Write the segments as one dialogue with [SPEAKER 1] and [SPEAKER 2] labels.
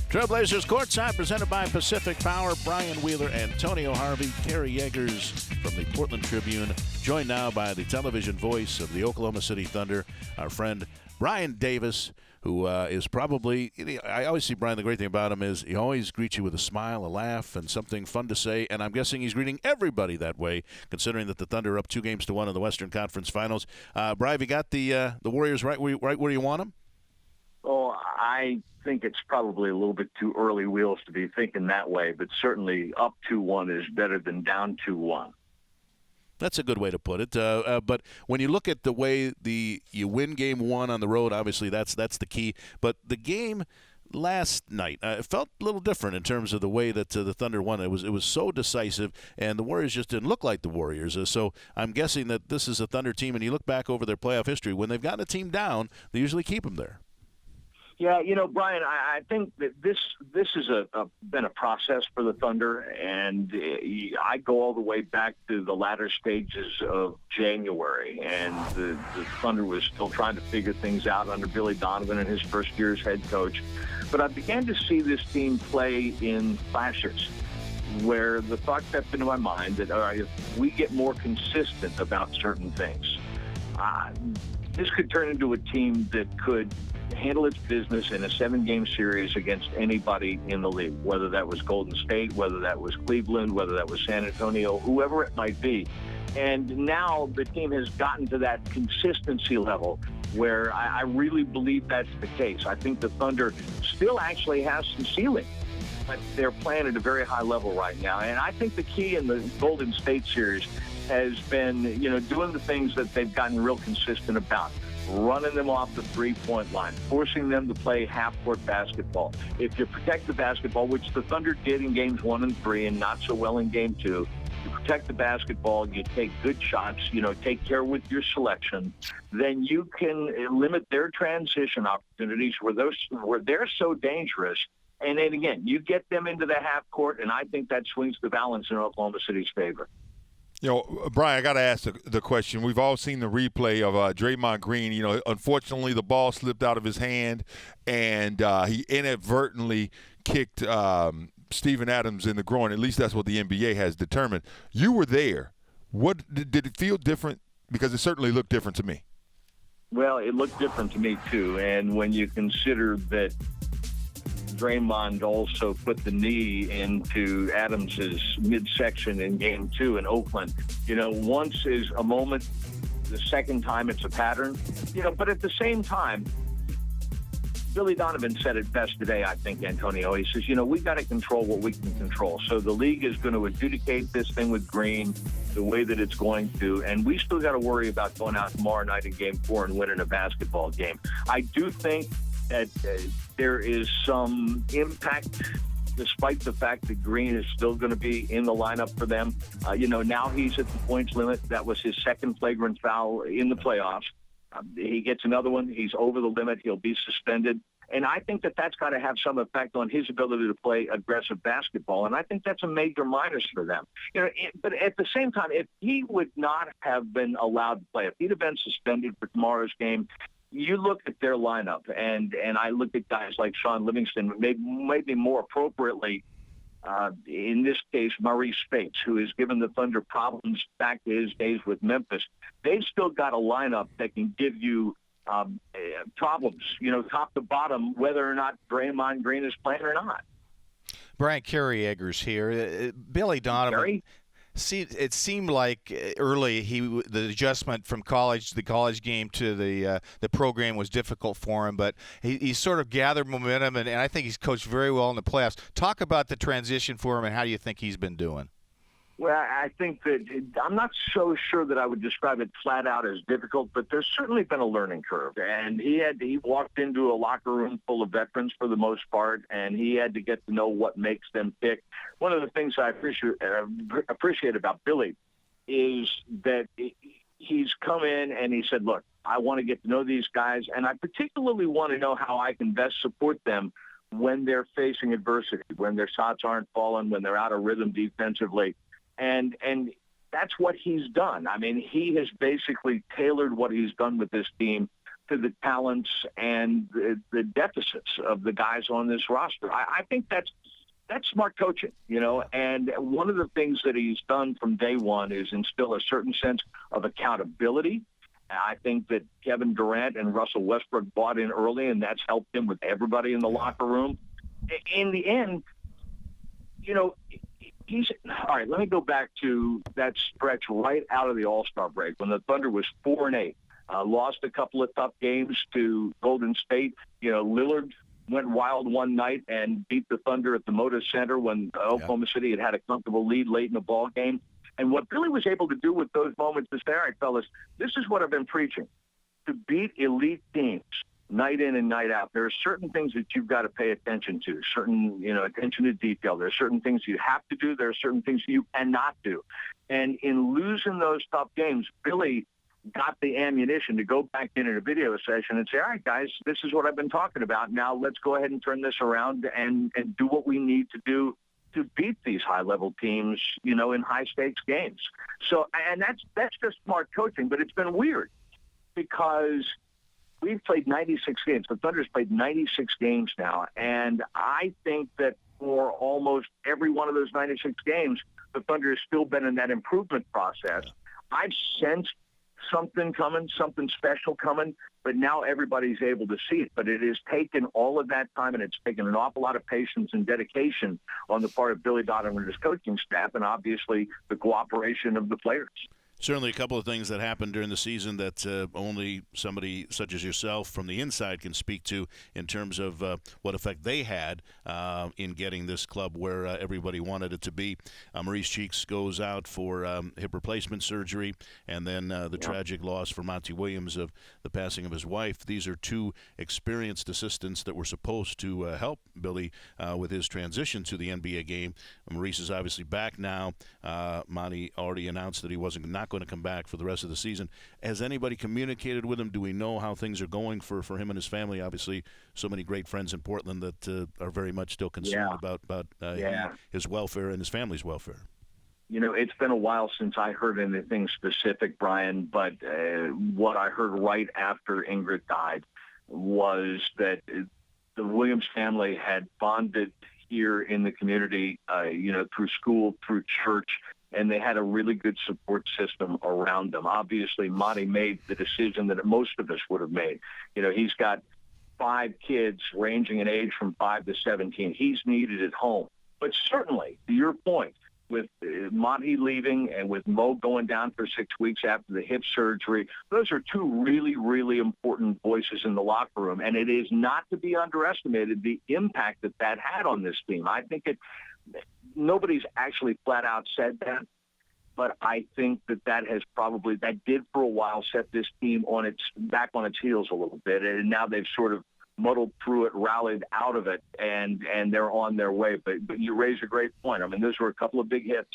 [SPEAKER 1] Trailblazers Courtside, presented by Pacific Power. Brian Wheeler, Antonio Harvey, Kerry Yeagers from the Portland Tribune, joined now by the television voice of the Oklahoma City Thunder, our friend Brian Davis, who is probably, I always see Brian, the great thing about him is he always greets you with a smile, a laugh, and something fun to say, and I'm guessing he's greeting everybody that way, considering that the Thunder are up 2-1 in the Western Conference Finals. Brian, have you got the Warriors right where you want them?
[SPEAKER 2] Oh, I think it's probably a little bit too early, Wheels, to be thinking that way, but certainly up 2-1 is better than down 2-1.
[SPEAKER 1] That's a good way to put it. But when you look at the way you win game one on the road, obviously that's the key. But the game last night it felt a little different in terms of the way that the Thunder won. It was so decisive, and the Warriors just didn't look like the Warriors. So I'm guessing that this is a Thunder team, and you look back over their playoff history, when they've gotten a team down, they usually keep them there.
[SPEAKER 2] Yeah, Brian, I think that this has been a process for the Thunder, and I go all the way back to the latter stages of January, and the Thunder was still trying to figure things out under Billy Donovan in his first year as head coach. But I began to see this team play in flashes, where the thought crept into my mind that, all right, if we get more consistent about certain things, this could turn into a team that could handle its business in a 7-game series against anybody in the league, whether that was Golden State, whether that was Cleveland, whether that was San Antonio, whoever it might be. And now the team has gotten to that consistency level where I really believe that's the case. I think the Thunder still actually has some ceiling, but they're playing at a very high level right now. And I think the key in the Golden State series has been, doing the things that they've gotten real consistent about. Running them off the three-point line, forcing them to play half-court basketball. If you protect the basketball, which the Thunder did in games 1 and 3 and not so well in game 2, you protect the basketball, you take good shots, take care with your selection, then you can limit their transition opportunities where they're so dangerous. And then again, you get them into the half court, and I think that swings the balance in Oklahoma City's favor.
[SPEAKER 3] Brian, I got to ask the question. We've all seen the replay of Draymond Green. Unfortunately, the ball slipped out of his hand, and he inadvertently kicked Steven Adams in the groin. At least that's what the NBA has determined. You were there. What did it feel different? Because it certainly looked different to me.
[SPEAKER 2] Well, it looked different to me, too. And when you consider that Draymond also put the knee into Adams's midsection in game 2 in Oakland. Once is a moment, the second time it's a pattern. But at the same time, Billy Donovan said it best today, I think, Antonio. He says, we got to control what we can control. So the league is going to adjudicate this thing with Green the way that it's going to, and we still got to worry about going out tomorrow night in game 4 and winning a basketball game. I do think that there is some impact, despite the fact that Green is still going to be in the lineup for them. Now he's at the points limit. That was his second flagrant foul in the playoffs. He gets another one. He's over the limit. He'll be suspended. And I think that that's got to have some effect on his ability to play aggressive basketball. And I think that's a major minus for them. But at the same time, if he would not have been allowed to play, if he'd have been suspended for tomorrow's game, you look at their lineup, and I look at guys like Sean Livingston, maybe more appropriately, in this case, Maurice Spates, who has given the Thunder problems back to his days with Memphis. They've still got a lineup that can give you problems, top to bottom, whether or not Draymond Green is playing or not.
[SPEAKER 4] Brian, Kerry Yeagers here. Billy Donovan.
[SPEAKER 2] Kerry?
[SPEAKER 4] See, it seemed like early the adjustment from the college game to the program was difficult for him, but he sort of gathered momentum, and I think he's coached very well in the playoffs. Talk about the transition for him, and how do you think he's been doing?
[SPEAKER 2] Well, I think that I'm not so sure that I would describe it flat out as difficult, but there's certainly been a learning curve. And he walked into a locker room full of veterans for the most part, and he had to get to know what makes them tick. One of the things I appreciate about Billy is that he's come in and he said, look, I want to get to know these guys, and I particularly want to know how I can best support them when they're facing adversity, when their shots aren't falling, when they're out of rhythm defensively. And that's what he's done. I mean, he has basically tailored what he's done with this team to the talents and the deficits of the guys on this roster. I think that's smart coaching, and one of the things that he's done from day one is instill a certain sense of accountability. I think that Kevin Durant and Russell Westbrook bought in early, and that's helped him with everybody in the locker room. In the end, he's all right. Let me go back to that stretch right out of the All-Star break when the Thunder was 4-8, lost a couple of tough games to Golden State. Lillard went wild one night and beat the Thunder at the Moda Center when Oklahoma City had a comfortable lead late in the ball game. And what Billy was able to do with those moments is say, all right, fellas, this is what I've been preaching. To beat elite teams night in and night out, there are certain things that you've got to pay attention to, certain, attention to detail. There are certain things you have to do. There are certain things you cannot do. And in losing those tough games, Billy got the ammunition to go back in a video session and say, all right, guys, this is what I've been talking about. Now let's go ahead and turn this around and do what we need to do to beat these high-level teams, in high-stakes games. So, and that's just smart coaching, but it's been weird because we've played 96 games. The Thunder's played 96 games now, and I think that for almost every one of those 96 games, the Thunder has still been in that improvement process. I've sensed something coming, something special coming, but now everybody's able to see it. But it has taken all of that time, and it's taken an awful lot of patience and dedication on the part of Billy Donovan and his coaching staff, and obviously the cooperation of the players.
[SPEAKER 1] Certainly a couple of things that happened during the season that only somebody such as yourself from the inside can speak to in terms of what effect they had in getting this club where everybody wanted it to be. Maurice Cheeks goes out for hip replacement surgery, and then the tragic loss for Monty Williams of the passing of his wife. These are two experienced assistants that were supposed to help Billy with his transition to the NBA game. Maurice is obviously back now. Monty already announced that he wasn't not going to come back for the rest of the season. Has anybody communicated with him? Do we know how things are going for him and his family? Obviously, so many great friends in Portland that are very much still concerned about his welfare and his family's welfare.
[SPEAKER 2] It's been a while since I heard anything specific, Brian, but what I heard right after Ingrid died was that the Williams family had bonded here in the community, through school, through church, and they had a really good support system around them. Obviously, Monty made the decision that most of us would have made. He's got 5 kids ranging in age from 5 to 17. He's needed at home. But certainly, to your point, with Monty leaving and with Mo going down for 6 weeks after the hip surgery, those are 2 really, really important voices in the locker room. And it is not to be underestimated the impact that had on this team. I think nobody's actually flat out said that, but I think that did for a while set this team back on its heels a little bit. And now they've sort of muddled through it, rallied out of it, and they're on their way. But you raise a great point. I mean, those were a couple of big hits.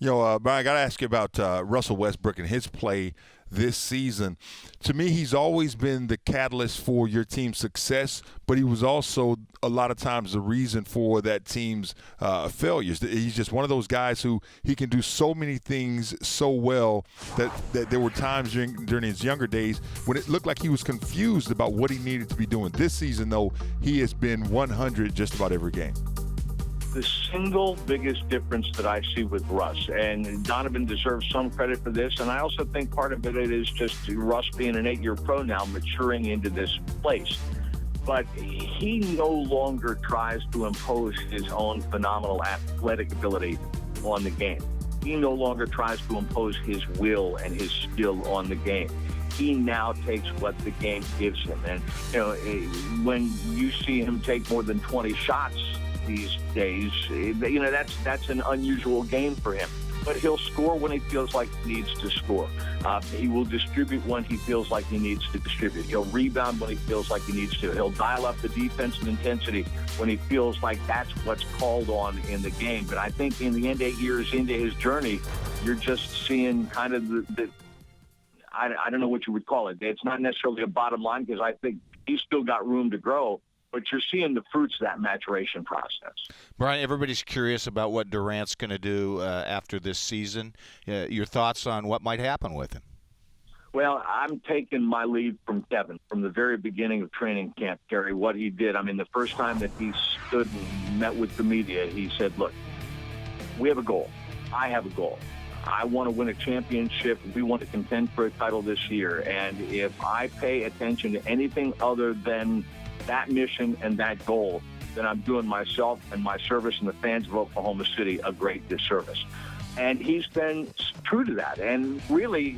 [SPEAKER 3] Brian, I got to ask you about Russell Westbrook and his play this season. To me, he's always been the catalyst for your team's success, but he was also a lot of times the reason for that team's failures. He's just one of those guys who he can do so many things so well that there were times during his younger days when it looked like he was confused about what he needed to be doing. This season, though, he has been 100 just about every game.
[SPEAKER 2] The single biggest difference that I see with Russ, and Donovan deserves some credit for this, and I also think part of it is just Russ being an 8-year pro now, maturing into this place. But he no longer tries to impose his own phenomenal athletic ability on the game. He no longer tries to impose his will and his skill on the game. He now takes what the game gives him. And, when you see him take more than 20 shots these days, that's an unusual game for him. But he'll score when he feels like he needs to score. He will distribute when he feels like he needs to distribute. He'll rebound when he feels like he needs to. He'll dial up the defensive intensity when he feels like that's what's called on in the game. But I think in the end, 8 years into his journey, you're just seeing kind of I don't know what you would call it. It's not necessarily a bottom line because I think he's still got room to grow. But you're seeing the fruits of that maturation process.
[SPEAKER 4] Brian, everybody's curious about what Durant's going to do after this season. Your thoughts on what might happen with him?
[SPEAKER 2] Well, I'm taking my lead from Kevin from the very beginning of training camp, Kerry, what he did. I mean, the first time that he stood and met with the media, he said, look, we have a goal. I have a goal. I want to win a championship. We want to contend for a title this year. And if I pay attention to anything other than that mission and that goal, then I'm doing myself and my service and the fans of Oklahoma City a great disservice. And he's been true to that. And really,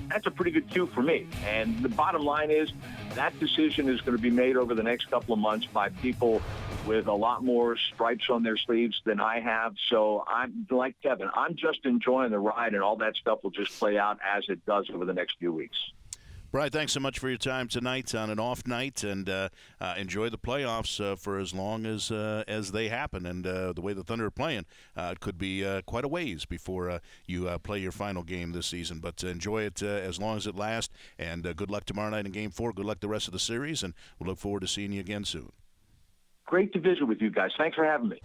[SPEAKER 2] that's a pretty good cue for me. And the bottom line is that decision is going to be made over the next couple of months by people with a lot more stripes on their sleeves than I have. So I'm like Kevin, I'm just enjoying the ride, and all that stuff will just play out as it does over the next few weeks.
[SPEAKER 1] Brian, thanks so much for your time tonight on an off night, and enjoy the playoffs for as long as they happen. And the way the Thunder are playing, it could be quite a ways before you play your final game this season. But enjoy it as long as it lasts, and good luck tomorrow night in Game 4. Good luck the rest of the series, and we'll look forward to seeing you again soon.
[SPEAKER 2] Great to visit with you guys. Thanks for having me.